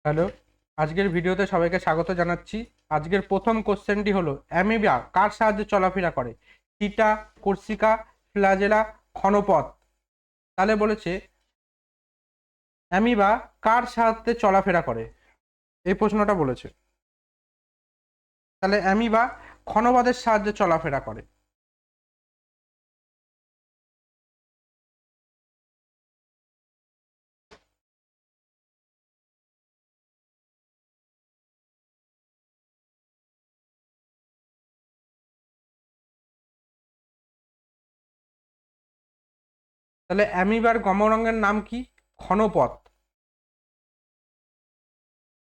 Hello, আজকের ভিডিওতে সবাইকে স্বাগত জানাচ্ছি। আজকের প্রথম কোশ্চেনটি হলো অ্যামিবা কার সাহায্যে চলাফেরা করে? চিটা, কর্সিকা, ফ্ল্যাজেলা, ক্ষণপথ। তাহলে বলেছে অ্যামিবা কার সাহায্যে চলাফেরা করে, এই প্রশ্নটা বলেছে। তাহলে অ্যামিবা ক্ষণপথের সাহায্যে চলাফেরা করে। তাহলে অ্যামিবার গমরঙ্গের নাম কি? ক্ষণপথ।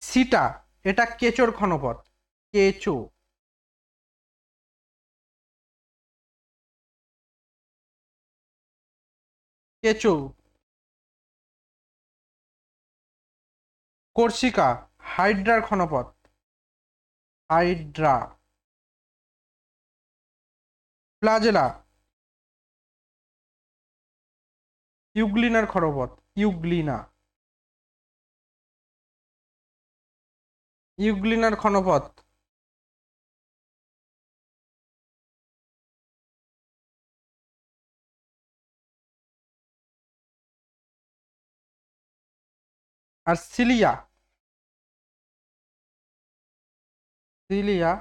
সিটা, এটা কেঁচোর ক্ষণপথ, কেঁচো। কেঁচো। কর্সিকা, হাইড্রার ক্ষণপথ, হাইড্রা। ফ্লাজেলা, ইউগ্লিনার ক্ষণপথ, ইউগ্লিনা। ইউগ্লিনার ক্ষণপথ। আর সিলিয়া, সিলিয়া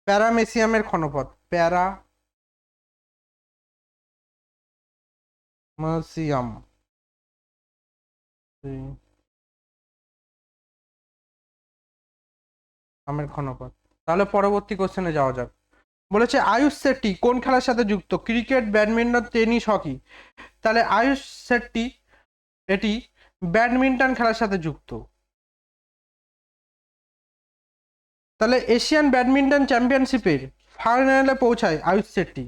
প্যারামেসিয়ামের ক্ষণপথ, প্যারামেসিয়াম। আমের ক্ষণপথ। তাহলে পরবর্তী কোশ্চেনে যাওয়া যাক। বলেছে আয়ুষ শেট্টি কোন খেলার সাথে যুক্ত? Cricket, badminton, tennis, hockey. তাহলে আয়ুষ শেট্টি এটি ব্যাডমিন্টন খেলার সাথে যুক্ত। তাহলে এশিয়ান ব্যাডমিন্টন চ্যাম্পিয়নশিপের ফাইনালে পৌঁছায় আয়ুষ শেট্টি।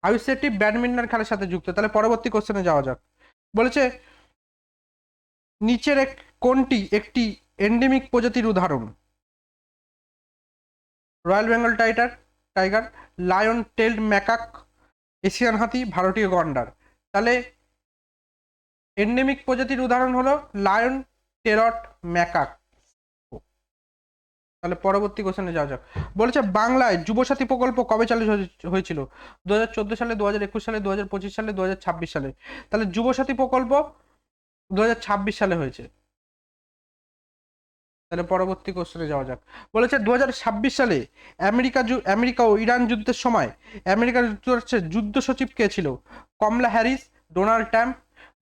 আয়ুষ শেট্টি ব্যাডমিন্টন খেলার সাথে যুক্ত। তাহলে পরবর্তী কোশ্চেনে যাওয়া যাক। বলেছে নিচের কোনটি একটি এন্ডেমিক প্রজাতির উদাহরণ? Royal Bengal tiger, lion tailed macaque, Asian হাতি, ভারতীয় গন্ডার। তাহলে এন্ডেমিক প্রজাতির উদাহরণ হলো লায়ন টেলড ম্যাকাক। তাহলে পরবর্তী কোশ্চেনে যাওয়া যাক। বলেছে বাংলায় যুবসাথী প্রকল্প কবে চালু হয়েছিল? 2014 সালে, 2021 সালে, 2025 সালে, 2026 সালে। তাহলে যুবসাথী প্রকল্প 2026 সালে হয়েছে। তাহলে পরবর্তী কোশ্চেনে যাওয়া যাক। বলেছে 2026 সালে আমেরিকা ও ইরান যুদ্ধের সময় আমেরিকা যুক্তরাষ্ট্রের যুদ্ধ সচিব কে ছিল? কমলা হ্যারিস, ডোনাল্ড ট্রাম্প,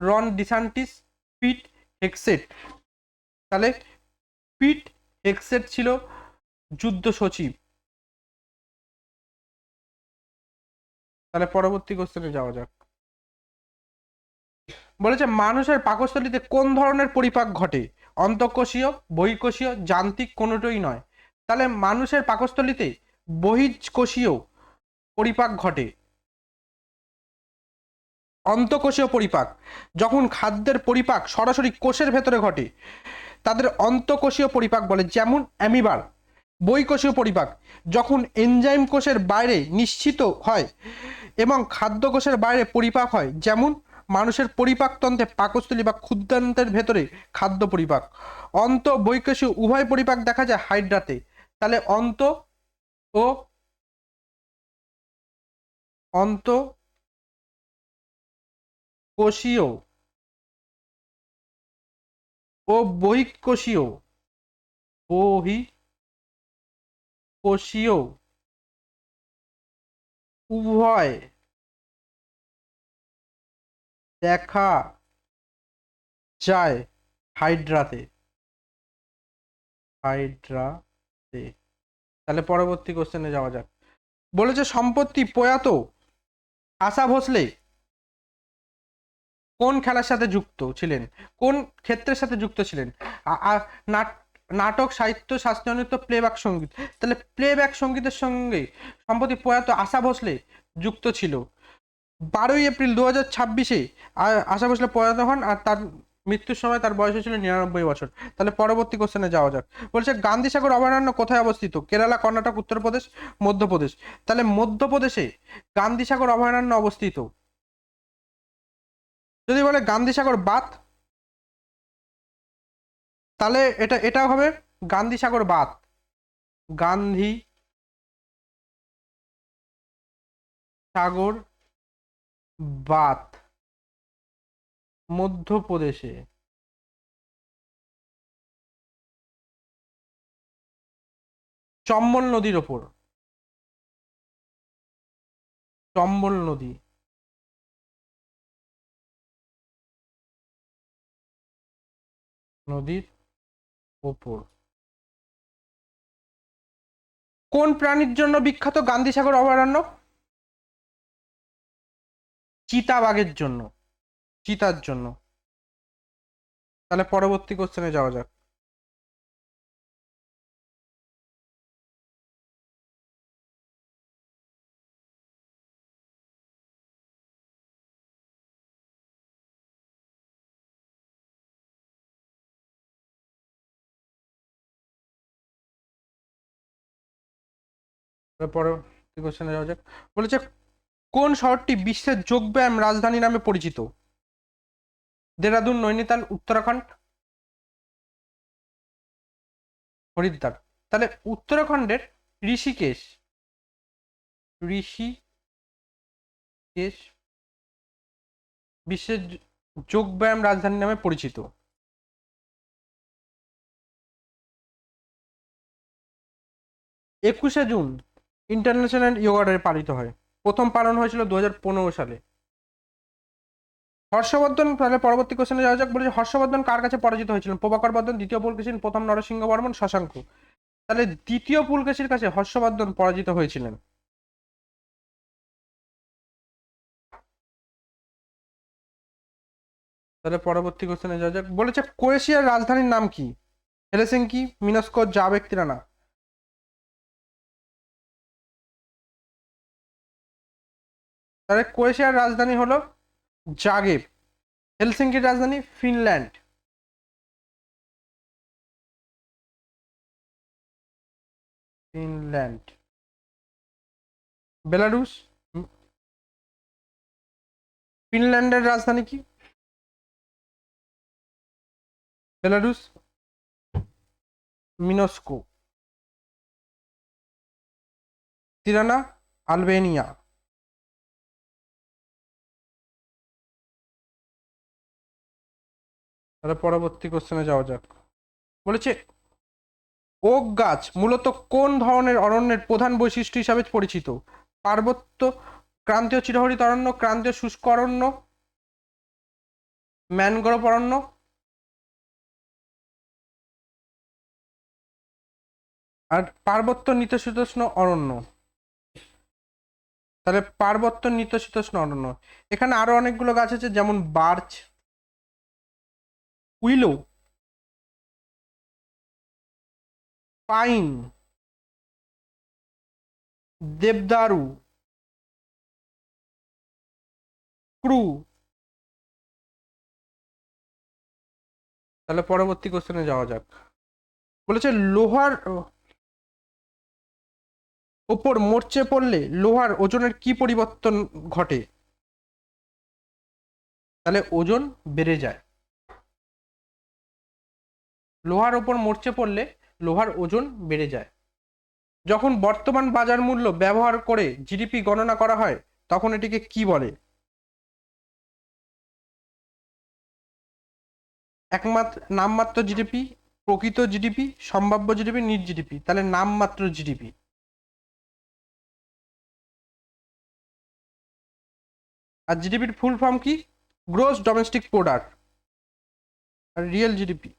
রন ডিসান্টিস, পিট হেগসেট। তাহলে পিট হেগসেট ছিল যুদ্ধ সচিব। তাহলে পরবর্তী কোশ্চেনে যাওয়া যাক। বলেছে মানুষের পাকস্থলীতে কোন ধরনের পরিপাক ঘটে? অন্তঃকোষীয়, বহিঃকোষীয়, যান্ত্রিক, কোনোটাই নয়। তাহলে মানুষের পাকস্থলীতে বহিঃকোষীয় পরিপাক ঘটে। অন্তঃকোষীয় পরিপাক, যখন খাদ্যের পরিপাক সরাসরি কোষের ভেতরে ঘটে তাদের অন্তঃকোষীয় পরিপাক বলে, যেমন অ্যামিবার। বহিঃকোষীয় পরিপাক, যখন এনজাইম কোষের বাইরে নিশ্চিত হয় এবং খাদ্য কোষের বাইরে পরিপাক হয়, যেমন মানুষের পরিপাকতন্ত্রে পাকস্থলী বা ক্ষুদ্রান্তের ভেতরে খাদ্য পরিপাক। অন্ত বহিঃকোষীয় উভয় পরিপাক দেখা যায় হাইড্রাতে। তাহলে ও অন্তঃকোষীয় ও বহিঃকোষীয় উভয় দেখা যায় হাইড্রাতে। তাহলে পরবর্তী কোশ্চেনে যাওয়া যাক। বলেছে সম্প্রতি প্রয়াত আশা ভোসলে কোন খেলার সাথে যুক্ত ছিলেন, কোন ক্ষেত্রের সাথে যুক্ত ছিলেন? নাটক, সাহিত্য, শাস্ত্রীয় নৃত্য, প্লেব্যাক সঙ্গীত। তাহলে প্লেব্যাক সঙ্গীতের সঙ্গে সম্প্রতি প্রয়াত আশা ভোসলে যুক্ত ছিল। 12ই এপ্রিল 2026-এ আশা ভোসলে প্রয়াত হন, আর তার মৃত্যুর সময় তার বয়স ছিল 99 বছর। তাহলে পরবর্তী কোশ্চেনে যাওয়া যাক। বলছে গান্ধীসাগর অভয়ারণ্য কোথায় অবস্থিত? কেরালা, কর্ণাটক, উত্তরপ্রদেশ, মধ্যপ্রদেশ। তাহলে মধ্যপ্রদেশে গান্ধীসাগর অভয়ারণ্য অবস্থিত। যদি বলে গান্ধীসাগর বাঁধ, তাহলে এটা হবে গান্ধী সাগর বাঁধ, গান্ধী সাগর বাঁধ মধ্যপ্রদেশে। চম্বল নদীর ওপর, চম্বল নদীর ওপর। কোন প্রাণীর জন্য বিখ্যাত গান্ধী সাগর অভয়ারণ্য? চিতাবাঘের জন্য, চিতার জন্য। তাহলে পরবর্তী কোশ্চেনে যাওয়া যাক। পরবর্তী কোশ্চেনে যাওয়া যাক। বলেছে কোন শহরটি বিশ্বের যোগব্যায়াম রাজধানী নামে পরিচিত? দেরাদুন, নৈনিতাল, উত্তরাখণ্ড, হরিদ্বার। তাহলে উত্তরাখণ্ডের ঋষিকেশ, ঋষিকেশ বিশ্বের যোগব্যায়াম রাজধানী নামে পরিচিত। 21শে জুন ইন্টারন্যাশনাল যোগা ডে পালিত হয়। প্রথম পালন হয়েছিল 2015 সালে। হর্ষবর্ধন, তাহলে পরবর্তী কোশ্চেনে যাওয়া যাক। বলেছে হর্ষবর্ধন কার কাছে পরাজিত হয়েছিলেন? প্রভাকর বর্ধন, দ্বিতীয় পুলকেশিন, প্রথম নরসিংহ বর্মন, শশাঙ্ক। তাহলে দ্বিতীয় পুলকেশীর কাছে হর্ষবর্ধন পরাজিত হয়েছিলেন। তাহলে পরবর্তী কোশ্চেনে যাওয়া যাক। বলেছে ক্রোয়েশিয়ার রাজধানীর নাম কি? Helsinki, মিনস্কো, জাবেক, Tirana. তাহলে ক্রোয়েশিয়ার রাজধানী হলো জাগেব। হেলসিঙ্কির রাজধানী ফিনল্যান্ড। ফিনল্যান্ড। বেলারুস, ফিনল্যান্ডের রাজধানী কি? বেলারুস, মিনস্কো। Tirana, Albania. তাহলে পরবর্তী কোশ্চেনে যাওয়া যাক। বলেছে ওক গাছ মূলত কোন ধরনের অরণ্যের প্রধান বৈশিষ্ট্য হিসাবে পরিচিত? পার্বত্য, ক্রান্তীয় চিরহরিত অরণ্য, ক্রান্তীয় শুষ্ক অরণ্য, ম্যানগ্রোভ অরণ্য। আর পার্বত্য নিতশীতোষ্ণ অরণ্য। তাহলে পার্বত্য নিতশীতোষ্ণ অরণ্য। এখানে আরো অনেকগুলো গাছ আছে, যেমন বার্চ, উইলো, পাইন, দেবদারু, ক্রু। তাহলে পরবর্তী কোশ্চেনে যাওয়া যাক। বলেছে লোহার ওপর মরচে পড়লে লোহার ওজনের কি পরিবর্তন ঘটে? তাহলে ওজন বেড়ে যায়। লোহার ওপর মরচে পড়লে লোহার ওজন বেড়ে যায়। যখন বর্তমান বাজার মূল্য ব্যবহার করে জিডিপি গণনা করা হয় তখন এটিকে কি বলে? একমাত্র নামমাত্র জিডিপি, প্রকৃত জিডিপি, সম্ভাব্য জিডিপি, নিট জিডিপি। তাহলে নামমাত্র জিডিপি। আর জিডিপির ফুল ফর্ম কি? Gross domestic product. আর রিয়েল জিডিপি।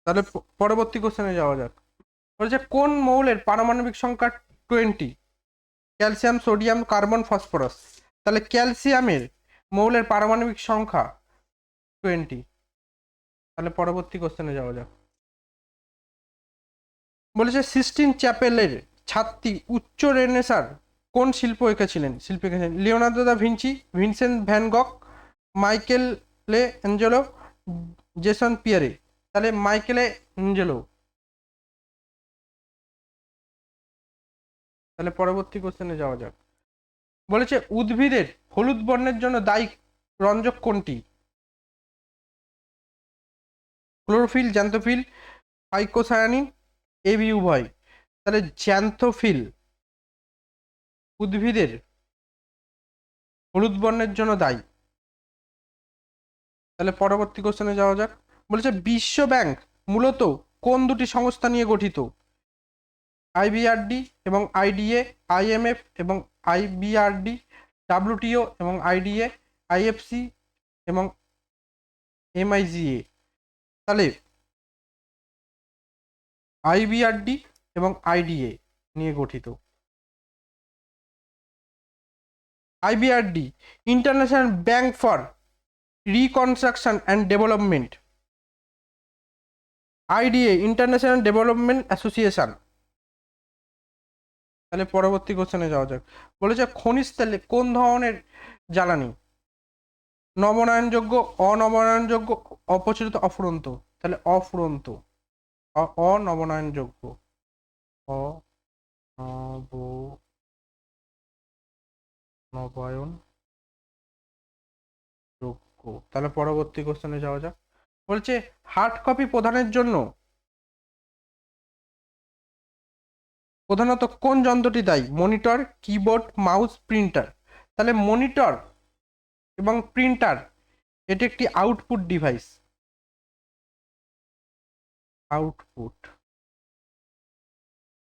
তাহলে পরবর্তী কোশ্চেনে যাওয়া যাক। বলছে কোন মৌলের পারমাণবিক সংখ্যা 20? Calcium, sodium, carbon, phosphorus. তাহলে ক্যালসিয়ামের মৌলের পারমাণবিক সংখ্যা 20। তাহলে পরবর্তী কোশ্চেনে যাওয়া যাক। বলেছে সিস্টিন চ্যাপেলের ছাত্রী উচ্চ রেনেসার কোন শিল্পী এঁকেছিলেন? Leonardo da Vinci, Vincent van Gogh, Michelangelo, জেসন পিয়ারে। তাহলে মাইকেলে অ্যাঞ্জেলো। তাহলে পরবর্তী কোশ্চেনে যাওয়া যাক। বলেছে উদ্ভিদের হলুদ বর্ণের জন্য দায়ী রঞ্জক কোনটি? ক্লোরোফিল, জ্যান্থোফিল, ফাইকোসায়ানিন, এবি উভয়। তাহলে জ্যান্থোফিল উদ্ভিদের হলুদ বর্ণের জন্য দায়ী। তাহলে পরবর্তী কোশ্চেনে যাওয়া যাক। বলেছে বিশ্ব ব্যাংক মূলত কোন দুটি সংস্থা নিয়ে গঠিত? আইবিআরডি এবং আইডিএ, আইএমএফ এবং আইবিআরডি, ডাব্লিউটিও এবং আইডিএ, আইএফসি এবং এমআইজিএ। তাহলে আইবিআরডি এবং আইডিএ নিয়ে গঠিত। IBRD international bank for reconstruction and development, IDA international development association. তাহলে পরবর্তী কোশ্চেনে যাওয়া যাক। বলেছে খনিজ তেলে কোন ধরনের জ্বালানি নবনয়নযোগ্য, অনবনয়নযোগ্য, অপচলিত, অফুরন্ত? তাহলে অফুরন্ত, অনবনয়নযোগ্য, অনবনয়ন যোগ্য। তাহলে পরবর্তী কোশ্চেনে যাওয়া যাক। বলছে হার্ড কপি প্রদানের জন্য প্রধানত কোন যন্ত্রটি দায়ী? Monitor, keyboard, mouse, printer. তাহলে মনিটর এবং প্রিন্টার এটি একটি আউটপুট ডিভাইস, আউটপুট।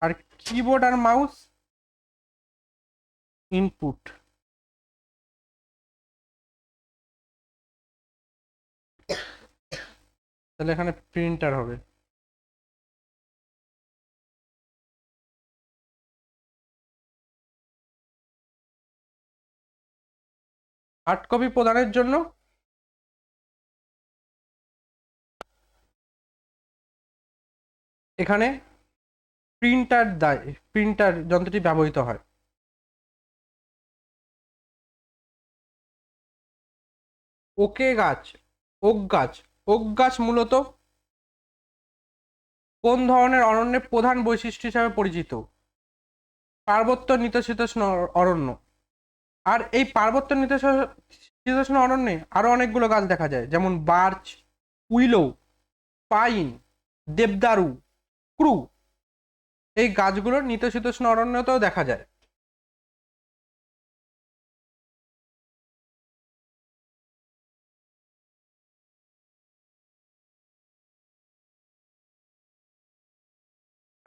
আর কিবোর্ড আর মাউস ইনপুট। তাহলে এখানে প্রিন্টার হবে। হার্ড কপি প্রদানের জন্য এখানে প্রিন্টার যন্ত্রটি ব্যবহৃত হয়। ওক গাছ মূলত কোন ধরনের অরণ্যের প্রধান বৈশিষ্ট্য হিসাবে পরিচিত? পার্বত্য নিতশীতোষ্ণ অরণ্য। আর এই পার্বত্য নিতশীতোষ্ণ অরণ্যে আরো অনেকগুলো গাছ দেখা যায়, যেমন বার্চ, উইলো, পাইন, দেবদারু, ক্রু। এই গাছগুলো নিতশীতোষ্ণ অরণ্যতেও দেখা যায়।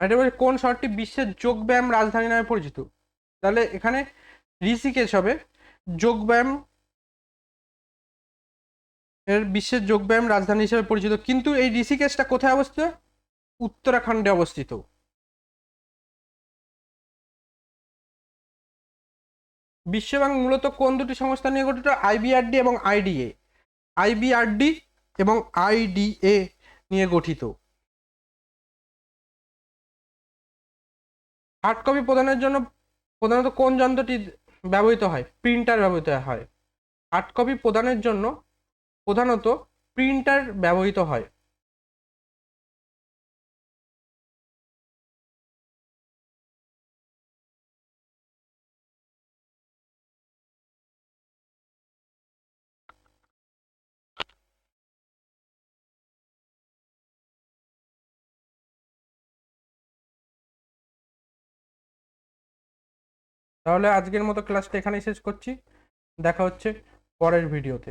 এটা বলছে কোন শহরটি বিশ্বের যোগব্যায়াম রাজধানী নামে পরিচিত? তাহলে এখানে ঋষিকেশ হবে যোগব্যায়াম এর বিশ্বের যোগব্যায়াম রাজধানী হিসেবে পরিচিত। কিন্তু এই ঋষিকেশটা কোথায় অবস্থিত? উত্তরাখণ্ডে অবস্থিত। বিশ্বব্যাংক মূলত কোন দুটি সংস্থা নিয়ে গঠিত? আইবিআরডি এবং আইডিএ। আইবিআরডি এবং আইডিএ নিয়ে গঠিত। হার্ড কপি প্রদানের জন্য প্রধানত কোন যন্ত্রটি ব্যবহৃত হয়? প্রিন্টার ব্যবহৃত হয়। হার্ড কপি প্রদানের জন্য প্রধানত প্রিন্টার ব্যবহৃত হয়। তাহলে আজকের মতো ক্লাসটা এখানেই শেষ করছি। দেখা হচ্ছে পরের ভিডিওতে।